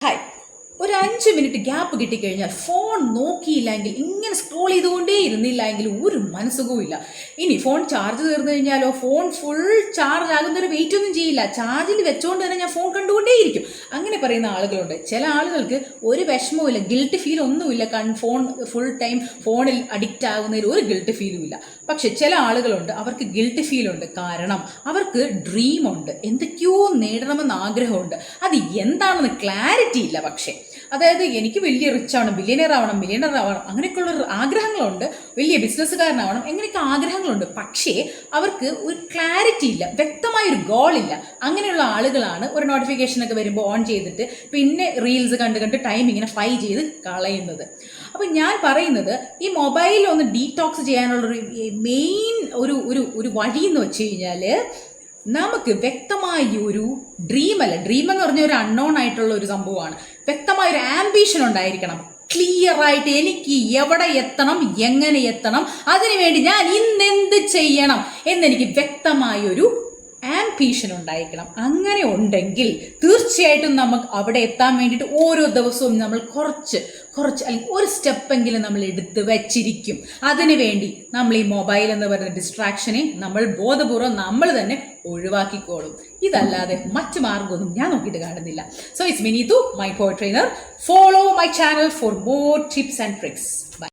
Hi, ഒരു 5 minute gap കിട്ടിക്കഴിഞ്ഞാൽ phone നോക്കിയില്ലെങ്കിൽ ഇങ്ങനെ സ്ക്രോൾ ചെയ്തുകൊണ്ടേ ഇരുന്നില്ല എങ്കിൽ ഒരു മനസ്സുഖവും ഇല്ല. ഇനി ഫോൺ ചാർജ് തീർന്നു കഴിഞ്ഞാലോ, ഫോൺ ഫുൾ ചാർജ് ആകുന്നവരെ വെയിറ്റ് ഒന്നും ചെയ്യില്ല, ചാർജിൽ വെച്ചുകൊണ്ട് തന്നെ ഞാൻ ഫോൺ കണ്ടുകൊണ്ടേയിരിക്കും. അങ്ങനെ പറയുന്ന ആളുകളുണ്ട്. ചില ആളുകൾക്ക് ഒരു വിഷമവും ഗിൽട്ട് ഫീൽ ഒന്നുമില്ല, ഫോൺ ഫുൾ ടൈം ഫോണിൽ അഡിക്റ്റ് ആകുന്നതിൽ ഒരു ഗിൽട്ട് ഫീലും ഇല്ല. പക്ഷെ ചില ആളുകളുണ്ട്, അവർക്ക് ഗിൽട്ട് ഫീൽ ഉണ്ട്. കാരണം അവർക്ക് ഡ്രീമുണ്ട്, എന്തൊക്കെയോ നേടണമെന്ന് ആഗ്രഹമുണ്ട്. അത് എന്താണെന്ന് ക്ലാരിറ്റി ഇല്ല. പക്ഷെ അതായത് എനിക്ക് വലിയ റിച്ച് ആവണം, മില്യനർ ആവണം, അങ്ങനെയൊക്കെയുള്ള ആഗ്രഹങ്ങളുണ്ട്. വലിയ ബിസിനസ്സുകാരനാവണം, എങ്ങനെയൊക്കെ ആഗ്രഹങ്ങളുണ്ട്. പക്ഷേ അവർക്ക് ഒരു ക്ലാരിറ്റി ഇല്ല, വ്യക്തമായൊരു ഗോൾ ഇല്ല. അങ്ങനെയുള്ള ആളുകളാണ് ഒരു നോട്ടിഫിക്കേഷൻ ഒക്കെ വരുമ്പോൾ ഓൺ ചെയ്തിട്ട് പിന്നെ റീൽസ് കണ്ട് ടൈം ഇങ്ങനെ ഫ്രൈ ചെയ്ത് കളയുന്നത്. അപ്പം ഞാൻ പറയുന്നത്, ഈ മൊബൈൽ ഒന്ന് ഡീടോക്സ് ചെയ്യാനുള്ളൊരു മെയിൻ ഒരു വഴി എന്ന് വെച്ച് കഴിഞ്ഞാൽ, നമുക്ക് വ്യക്തമായ ഒരു ഡ്രീം എന്ന് പറഞ്ഞ ഒരു അൺനോൺ ആയിട്ടുള്ള ഒരു സംഭവമാണ്. വ്യക്തമായ ഒരു ആംബിഷൻ ഉണ്ടായിരിക്കണം. ക്ലിയർ ആയിട്ട് എനിക്ക് എവിടെ എത്തണം, എങ്ങനെ എത്തണം, അതിനുവേണ്ടി ഞാൻ ഇന്നെന്ത് ചെയ്യണം എന്നെനിക്ക് വ്യക്തമായൊരു ആംബിഷൻ ഉണ്ടായിരിക്കണം. അങ്ങനെ ഉണ്ടെങ്കിൽ തീർച്ചയായിട്ടും നമുക്ക് അവിടെ എത്താൻ വേണ്ടിയിട്ട് ഓരോ ദിവസവും നമ്മൾ കുറച്ച് അല്ലെങ്കിൽ ഒരു സ്റ്റെപ്പെങ്കിലും നമ്മൾ എടുത്ത് വെച്ചിരിക്കും. അതിനുവേണ്ടി നമ്മൾ ഈ മൊബൈൽ എന്ന് പറയുന്ന ഡിസ്ട്രാക്ഷനെ നമ്മൾ ബോധപൂർവ്വം നമ്മൾ തന്നെ ഒഴിവാക്കിക്കോളും. ഇതല്ലാതെ മറ്റു മാർഗമൊന്നും ഞാൻ നോക്കിയിട്ട് കാണുന്നില്ല. So it's me Neethu, my power trainer. Follow my channel for more tips and tricks. By.